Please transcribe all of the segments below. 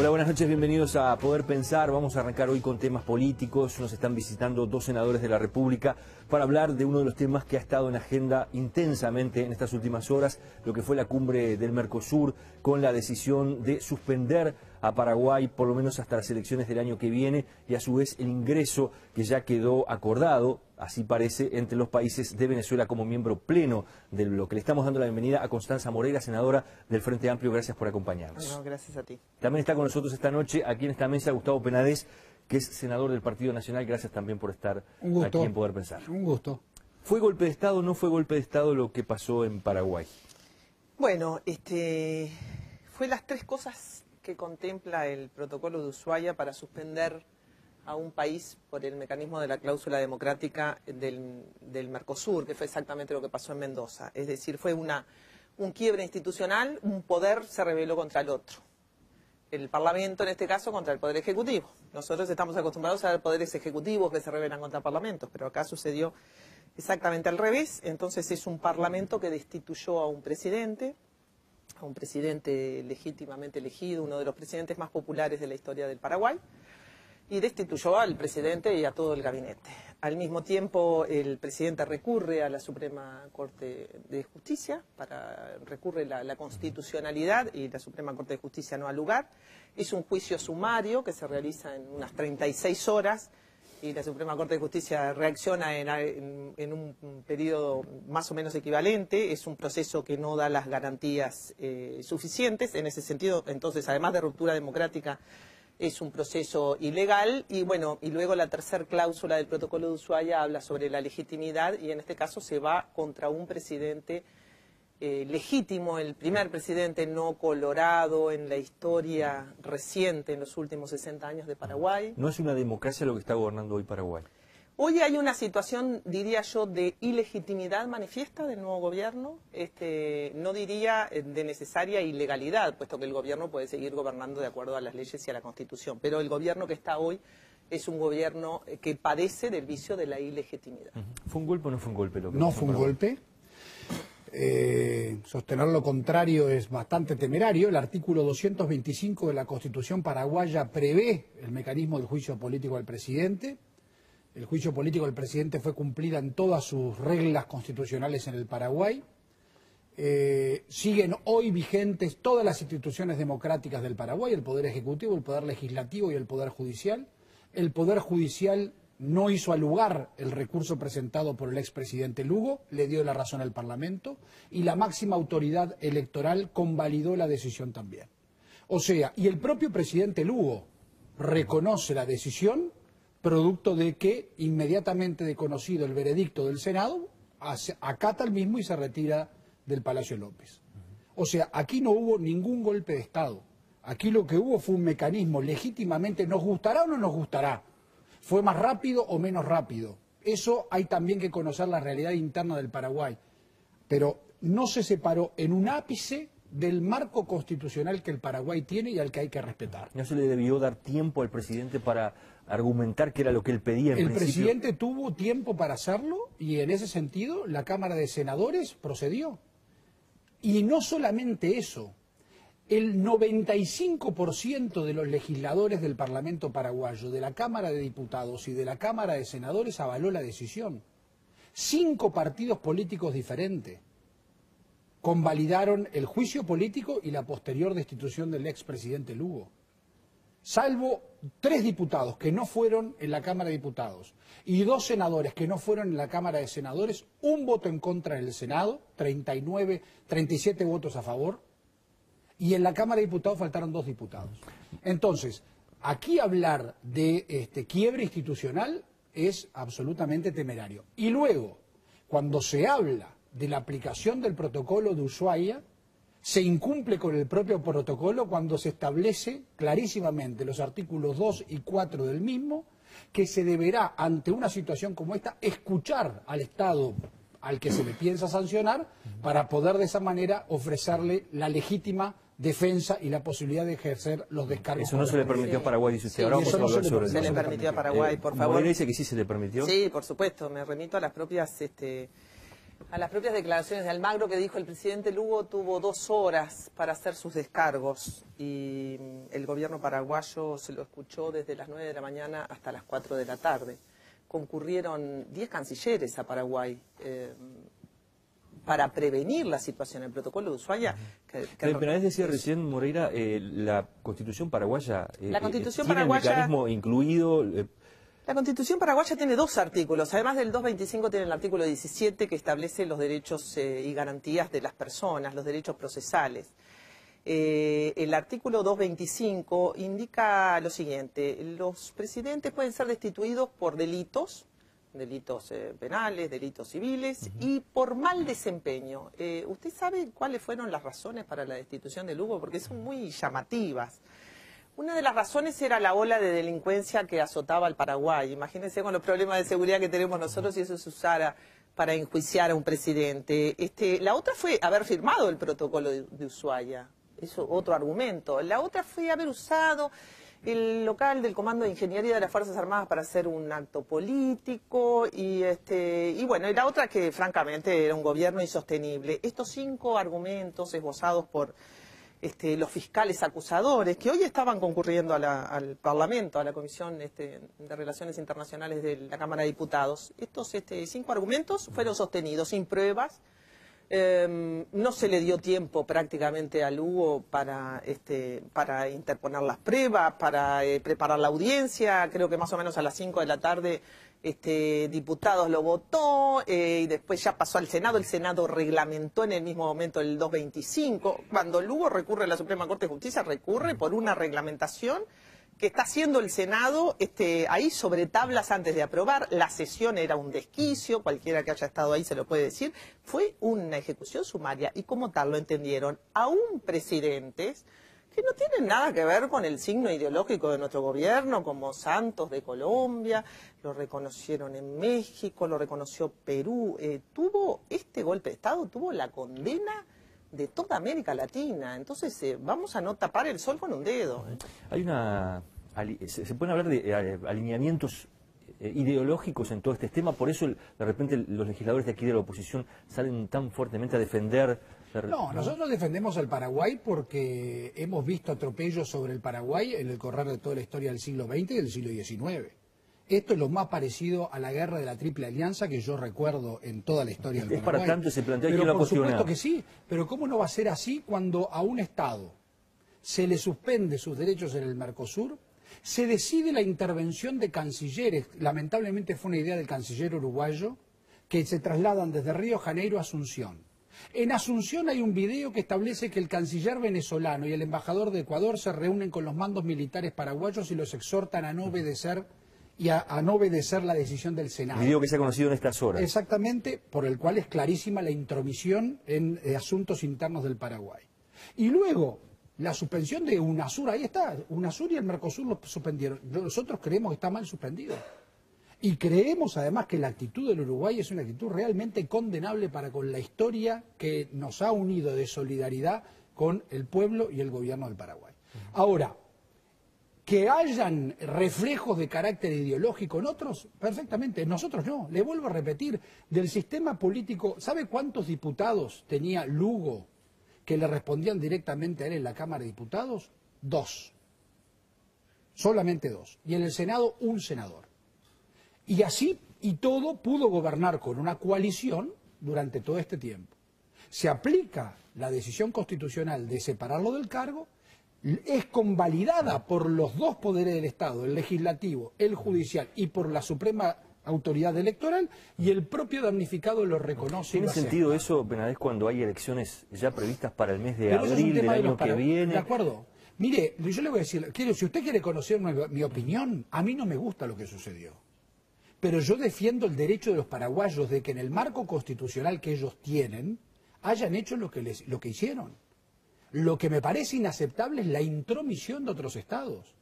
Hola, buenas noches, bienvenidos a Poder Pensar. Vamos a arrancar hoy con temas políticos. Nos están visitando dos senadores de la República para hablar de uno de los temas que ha estado en agenda intensamente en estas últimas horas, lo que fue la cumbre del Mercosur, con la decisión de suspender a Paraguay por lo menos hasta las elecciones del año que viene, y a su vez el ingreso que ya quedó acordado, así parece, entre los países de Venezuela como miembro pleno del bloque. Le estamos dando la bienvenida a Constanza Moreira, senadora del Frente Amplio. Gracias por acompañarnos. No, gracias a ti. También está con nosotros esta noche, aquí en esta mesa, Gustavo Penades, que es senador del Partido Nacional. Gracias también por estar aquí en Poder Pensar. Un gusto. ¿Fue golpe de Estado o no fue golpe de Estado lo que pasó en Paraguay? Bueno, fue las tres cosas que contempla el protocolo de Ushuaia para suspender a un país por el mecanismo de la cláusula democrática del Mercosur, que fue exactamente lo que pasó en Mendoza. Es decir, fue un quiebre institucional, un poder se rebeló contra el otro. El Parlamento, en este caso, contra el Poder Ejecutivo. Nosotros estamos acostumbrados a ver poderes ejecutivos que se rebelan contra parlamentos, pero acá sucedió exactamente al revés. Entonces es un Parlamento que destituyó a un presidente legítimamente elegido, uno de los presidentes más populares de la historia del Paraguay, y destituyó al presidente y a todo el gabinete. Al mismo tiempo, el presidente recurre a la Suprema Corte de Justicia, recurre la constitucionalidad, y la Suprema Corte de Justicia no da lugar. Es un juicio sumario que se realiza en unas 36 horas, y la Suprema Corte de Justicia reacciona en un periodo más o menos equivalente. Es un proceso que no da las garantías suficientes. En ese sentido, entonces, además de ruptura democrática, es un proceso ilegal. Y bueno, y luego la tercera cláusula del protocolo de Ushuaia habla sobre la legitimidad, y en este caso se va contra un presidente legítimo, el primer presidente no colorado en la historia reciente, en los últimos 60 años de Paraguay. ¿No es una democracia lo que está gobernando hoy Paraguay? Hoy hay una situación, diría yo, de ilegitimidad manifiesta del nuevo gobierno, no diría de necesaria ilegalidad, puesto que el gobierno puede seguir gobernando de acuerdo a las leyes y a la Constitución, pero el gobierno que está hoy es un gobierno que padece del vicio de la ilegitimidad. ¿Fue un golpe o no fue un golpe lo que No pasó fue en un Paraguay? golpe. Sostener lo contrario es bastante temerario. El artículo 225 de la Constitución paraguaya prevé el mecanismo del juicio político al presidente. El juicio político del presidente fue cumplida en todas sus reglas constitucionales en el Paraguay. Siguen hoy vigentes todas las instituciones democráticas del Paraguay, el Poder Ejecutivo, el Poder Legislativo y el Poder Judicial. El Poder Judicial no hizo alugar el recurso presentado por el expresidente Lugo, le dio la razón al Parlamento, y la máxima autoridad electoral convalidó la decisión también. O sea, y el propio presidente Lugo reconoce la decisión, producto de que inmediatamente de conocido el veredicto del Senado, acata el mismo y se retira del Palacio López. O sea, aquí no hubo ningún golpe de Estado. Aquí lo que hubo fue un mecanismo legítimamente, ¿nos gustará o no nos gustará? ¿Fue más rápido o menos rápido? Eso hay también que conocer la realidad interna del Paraguay. Pero no se separó en un ápice del marco constitucional que el Paraguay tiene y al que hay que respetar. ¿No se le debió dar tiempo al presidente para argumentar que era lo que él pedía en principio? El presidente tuvo tiempo para hacerlo, y en ese sentido la Cámara de Senadores procedió. Y no solamente eso. El 95% de los legisladores del Parlamento paraguayo, de la Cámara de Diputados y de la Cámara de Senadores avaló la decisión. 5 partidos políticos diferentes convalidaron el juicio político y la posterior destitución del expresidente Lugo. Salvo 3 diputados que no fueron en la Cámara de Diputados y 2 senadores que no fueron en la Cámara de Senadores, un voto en contra en el Senado, 37 votos a favor. Y en la Cámara de Diputados faltaron 2 diputados. Entonces, aquí hablar de quiebre institucional es absolutamente temerario. Y luego, cuando se habla de la aplicación del protocolo de Ushuaia, se incumple con el propio protocolo cuando se establece clarísimamente los artículos 2 y 4 del mismo, que se deberá, ante una situación como esta, escuchar al Estado al que se le piensa sancionar, para poder de esa manera ofrecerle la legítima defensa y la posibilidad de ejercer los descargos. Eso no se le permitió a Paraguay, dice usted. Sí, ahora vamos a hablar sobre eso. Se le permitió a Paraguay, por favor. ¿Moreira dice que sí se le permitió? Sí, por supuesto, me remito a las propias A las propias declaraciones de Almagro que dijo el presidente Lugo tuvo 2 horas para hacer sus descargos y el gobierno paraguayo se lo escuchó desde las 9 de la mañana hasta las 4 de la tarde. Concurrieron 10 cancilleres a Paraguay para prevenir la situación. El protocolo de Ushuaia... Pero es decir, recién, Moreira, la Constitución paraguaya la Constitución tiene paraguaya, el mecanismo incluido... La Constitución paraguaya tiene 2 artículos. Además del 225 tiene el artículo 17 que establece los derechos y garantías de las personas, los derechos procesales. El artículo 225 indica lo siguiente: los presidentes pueden ser destituidos por delitos penales, delitos civiles y por mal desempeño. ¿Usted sabe cuáles fueron las razones para la destitución de Lugo? Porque son muy llamativas. Una de las razones era la ola de delincuencia que azotaba al Paraguay. Imagínense con los problemas de seguridad que tenemos nosotros si eso se usara para enjuiciar a un presidente. La otra fue haber firmado el protocolo de Ushuaia. Eso otro argumento. La otra fue haber usado el local del Comando de Ingeniería de las Fuerzas Armadas para hacer un acto político y bueno, y la otra que francamente era un gobierno insostenible. Estos 5 argumentos esbozados por los fiscales acusadores que hoy estaban concurriendo al Parlamento, a la Comisión de Relaciones Internacionales de la Cámara de Diputados. Estos 5 argumentos fueron sostenidos sin pruebas. No se le dio tiempo prácticamente a Lugo para interponer las pruebas, para preparar la audiencia. Creo que más o menos a las 5 de la tarde diputados lo votó y después ya pasó al Senado. El Senado reglamentó en el mismo momento el 225. Cuando Lugo recurre a la Suprema Corte de Justicia, recurre por una reglamentación que está haciendo el Senado ahí sobre tablas antes de aprobar. La sesión era un desquicio, cualquiera que haya estado ahí se lo puede decir. Fue una ejecución sumaria y como tal lo entendieron aún presidentes que no tienen nada que ver con el signo ideológico de nuestro gobierno, como Santos de Colombia, lo reconocieron en México, lo reconoció Perú. Este golpe de Estado tuvo la condena de toda América Latina. Entonces vamos a no tapar el sol con un dedo. Se pueden hablar de alineamientos ideológicos en todo este tema, por eso de repente los legisladores de aquí de la oposición salen tan fuertemente a defender... No, nosotros defendemos al Paraguay porque hemos visto atropellos sobre el Paraguay en el correr de toda la historia del siglo XX y del siglo XIX. Esto es lo más parecido a la guerra de la Triple Alianza que yo recuerdo en toda la historia del Paraguay. Es para tanto, se plantea que por supuesto que sí, pero ¿cómo no va a ser así cuando a un Estado se le suspende sus derechos en el Mercosur? Se decide la intervención de cancilleres, lamentablemente fue una idea del canciller uruguayo, que se trasladan desde Río de Janeiro a Asunción. En Asunción hay un video que establece que el canciller venezolano y el embajador de Ecuador se reúnen con los mandos militares paraguayos y los exhortan a no obedecer a no obedecer la decisión del Senado. El video que se ha conocido en estas horas. Exactamente, por el cual es clarísima la intromisión en asuntos internos del Paraguay. Y luego, la suspensión de UNASUR, ahí está, UNASUR y el Mercosur lo suspendieron. Nosotros creemos que está mal suspendido. Y creemos además que la actitud del Uruguay es una actitud realmente condenable para con la historia que nos ha unido de solidaridad con el pueblo y el gobierno del Paraguay. Ahora, que hayan reflejos de carácter ideológico en otros, perfectamente, nosotros no. Le vuelvo a repetir, del sistema político, ¿sabe cuántos diputados tenía Lugo que le respondían directamente a él en la Cámara de Diputados? 2. Solamente 2. Y en el Senado, un senador. Y así y todo pudo gobernar con una coalición durante todo este tiempo. Se aplica la decisión constitucional de separarlo del cargo, es convalidada por los 2 poderes del Estado, el legislativo, el judicial y por la Suprema Autoridad Electoral, y el propio damnificado lo reconoce. ¿Tiene sentido eso, Benadés, cuando hay elecciones ya previstas para el mes de abril del año que viene? De acuerdo. Mire, yo le voy a decir, si usted quiere conocer mi opinión, a mí no me gusta lo que sucedió. Pero yo defiendo el derecho de los paraguayos de que en el marco constitucional que ellos tienen hayan hecho lo que hicieron. Lo que me parece inaceptable es la intromisión de otros estados.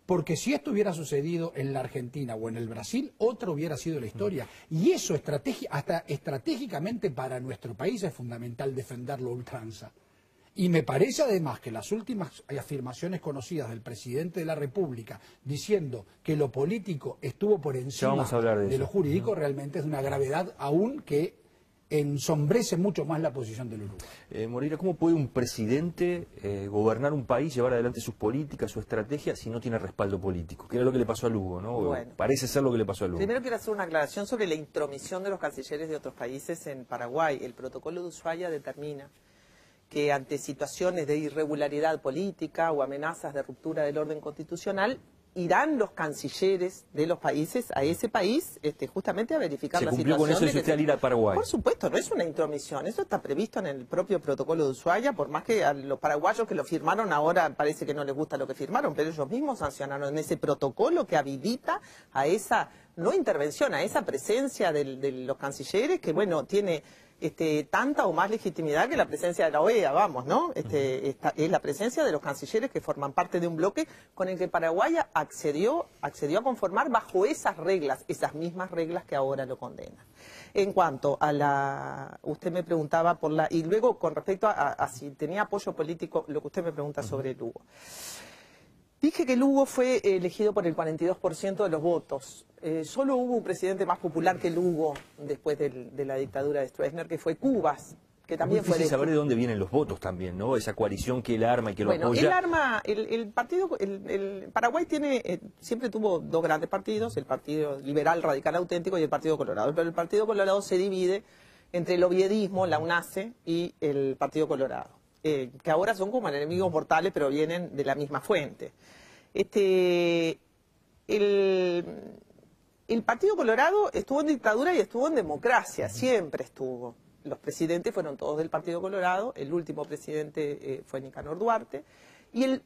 Porque si esto hubiera sucedido en la Argentina o en el Brasil, otra hubiera sido la historia. Y eso hasta estratégicamente para nuestro país es fundamental defenderlo a ultranza. Y me parece además que las últimas afirmaciones conocidas del presidente de la República diciendo que lo político estuvo por encima de lo jurídico realmente es de una gravedad aún que ensombrece mucho más la posición del Uruguay. Moreira, ¿cómo puede un presidente gobernar un país, llevar adelante sus políticas, su estrategia, si no tiene respaldo político? Que era lo que le pasó a Lugo, ¿no? Bueno, parece ser lo que le pasó a Lugo. Primero quiero hacer una aclaración sobre la intromisión de los cancilleres de otros países en Paraguay. El protocolo de Ushuaia determina que ante situaciones de irregularidad política o amenazas de ruptura del orden constitucional, irán los cancilleres de los países a ese país justamente a verificar la situación. ¿Se cumplió con eso y usted al ir a Paraguay? Por supuesto, no es una intromisión, eso está previsto en el propio protocolo de Ushuaia, por más que a los paraguayos que lo firmaron ahora parece que no les gusta lo que firmaron, pero ellos mismos sancionaron en ese protocolo que habilita a esa, no intervención, a esa presencia de los cancilleres que, bueno, tiene tanta o más legitimidad que la presencia de la OEA, vamos, ¿no? Es la presencia de los cancilleres que forman parte de un bloque con el que Paraguay accedió a conformar bajo esas reglas, esas mismas reglas que ahora lo condenan. En cuanto a usted me preguntaba por y luego con respecto a si tenía apoyo político, lo que usted me pregunta sobre Lugo. Dije que Lugo fue elegido por el 42% de los votos. Solo hubo un presidente más popular que Lugo después de la dictadura de Stroessner, que fue Cubas, que también fue saber de dónde vienen los votos también, ¿no? Esa coalición que él arma y que lo apoya. El Paraguay siempre tuvo dos grandes partidos, el Partido Liberal Radical Auténtico y el Partido Colorado. Pero el Partido Colorado se divide entre el oviedismo, la UNACE, y el Partido Colorado. Que ahora son como enemigos mortales, pero vienen de la misma fuente. El Partido Colorado estuvo en dictadura y estuvo en democracia, siempre estuvo. Los presidentes fueron todos del Partido Colorado, el último presidente fue Nicanor Duarte, y el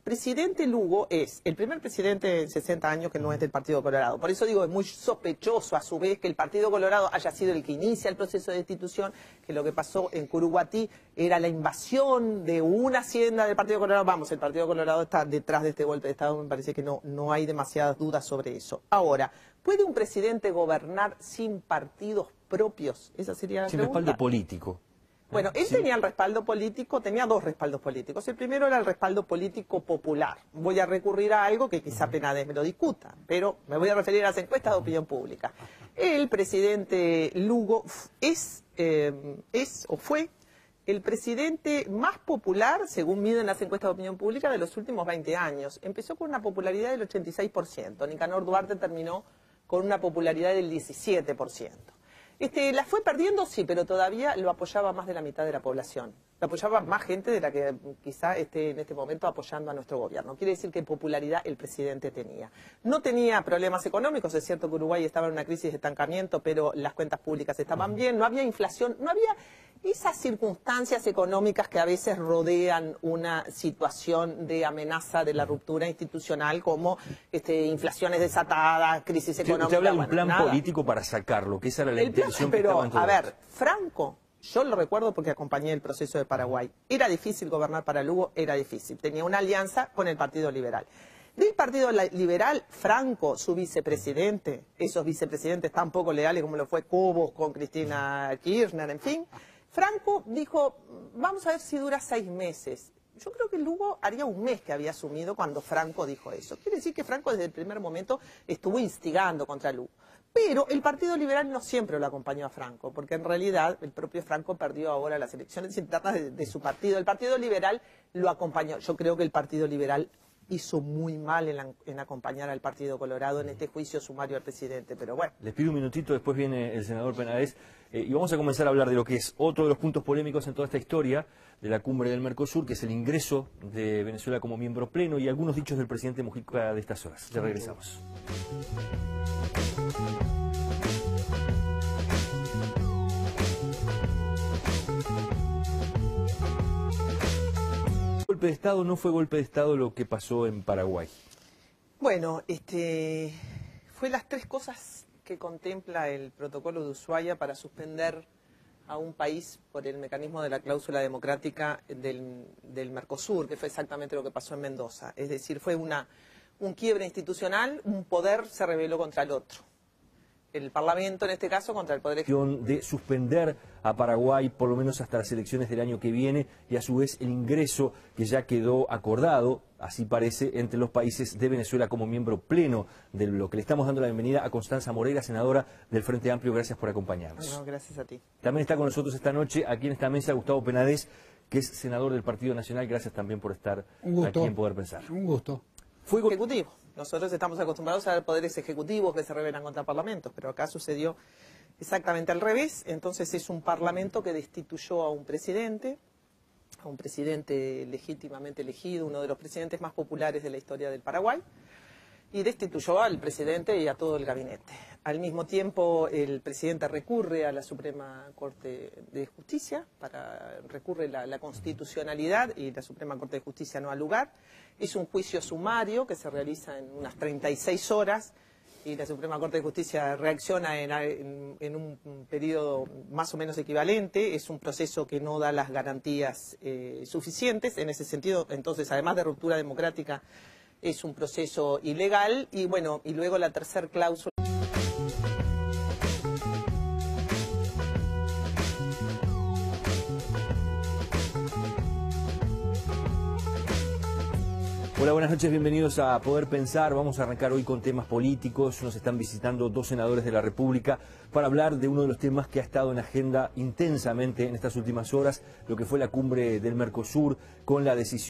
presidente Lugo es el primer presidente en 60 años que no es del Partido Colorado. Por eso digo, es muy sospechoso a su vez que el Partido Colorado haya sido el que inicia el proceso de destitución, que lo que pasó en Curuguatí era la invasión de una hacienda del Partido Colorado. Vamos, el Partido Colorado está detrás de este golpe de Estado, me parece que no hay demasiadas dudas sobre eso. Ahora, ¿puede un presidente gobernar sin partidos propios? Esa sería la pregunta. Sin respaldo político. Bueno, él tenía el respaldo político, tenía dos respaldos políticos. El primero era el respaldo político popular. Voy a recurrir a algo que quizá Penades me lo discuta, pero me voy a referir a las encuestas de opinión pública. El presidente Lugo fue el presidente más popular, según miden las encuestas de opinión pública, de los últimos 20 años. Empezó con una popularidad del 86%. Nicanor Duarte terminó con una popularidad del 17%. La fue perdiendo, sí, pero todavía lo apoyaba más de la mitad de la población. Lo apoyaba más gente de la que quizá esté en este momento apoyando a nuestro gobierno. Quiere decir que popularidad el presidente tenía. No tenía problemas económicos, es cierto que Uruguay estaba en una crisis de estancamiento, pero las cuentas públicas estaban bien, no había inflación, no había esas circunstancias económicas que a veces rodean una situación de amenaza de la ruptura institucional, como inflaciones desatadas, crisis económica. Usted habla de un plan político para sacarlo, que esa era la intención que estaban todos. A ver, Franco, yo lo recuerdo porque acompañé el proceso de Paraguay. Era difícil gobernar para Lugo, era difícil. Tenía una alianza con el Partido Liberal. Del Partido Liberal, Franco, su vicepresidente, esos vicepresidentes tan poco leales como lo fue Cobos con Cristina Kirchner, en fin, Franco dijo, vamos a ver si dura 6 meses. Yo creo que Lugo haría un mes que había asumido cuando Franco dijo eso. Quiere decir que Franco desde el primer momento estuvo instigando contra Lugo. Pero el Partido Liberal no siempre lo acompañó a Franco, porque en realidad el propio Franco perdió ahora las elecciones internas de su partido. El Partido Liberal lo acompañó. Yo creo que el Partido Liberal hizo muy mal en acompañar al Partido Colorado en este juicio sumario al presidente, pero bueno. Les pido un minutito, después viene el senador Penades, y vamos a comenzar a hablar de lo que es otro de los puntos polémicos en toda esta historia de la cumbre del Mercosur, que es el ingreso de Venezuela como miembro pleno y algunos dichos del presidente Mujica de estas horas. Ya regresamos. ¿Golpe de Estado no fue golpe de Estado lo que pasó en Paraguay? Bueno, fue las 3 cosas que contempla el protocolo de Ushuaia para suspender a un país por el mecanismo de la cláusula democrática del Mercosur, que fue exactamente lo que pasó en Mendoza. Es decir, fue un quiebre institucional, un poder se rebeló contra el otro. el Parlamento en este caso contra el Poder Ejecutivo. De suspender a Paraguay por lo menos hasta las elecciones del año que viene y a su vez el ingreso que ya quedó acordado, así parece, entre los países de Venezuela como miembro pleno del bloque. Le estamos dando la bienvenida a Constanza Moreira, senadora del Frente Amplio. Gracias por acompañarnos. No, gracias a ti. También está con nosotros esta noche, aquí en esta mesa, Gustavo Penades, que es senador del Partido Nacional. Gracias también por estar aquí en Poder Pensar. Un gusto. Ejecutivo. Nosotros estamos acostumbrados a ver poderes ejecutivos que se rebelan contra parlamentos, pero acá sucedió exactamente al revés. Entonces es un parlamento que destituyó a un presidente legítimamente elegido, uno de los presidentes más populares de la historia del Paraguay, y destituyó al presidente y a todo el gabinete. Al mismo tiempo, el presidente recurre a la Suprema Corte de Justicia, recurre la constitucionalidad y la Suprema Corte de Justicia no ha lugar. Es un juicio sumario que se realiza en unas 36 horas y la Suprema Corte de Justicia reacciona en un periodo más o menos equivalente. Es un proceso que no da las garantías suficientes. En ese sentido, entonces, además de ruptura democrática, es un proceso ilegal. Y bueno, y luego la tercera cláusula. Hola, buenas noches, bienvenidos a Poder Pensar. Vamos a arrancar hoy con temas políticos. Nos están visitando dos senadores de la República para hablar de uno de los temas que ha estado en agenda intensamente en estas últimas horas, lo que fue la cumbre del Mercosur, con la decisión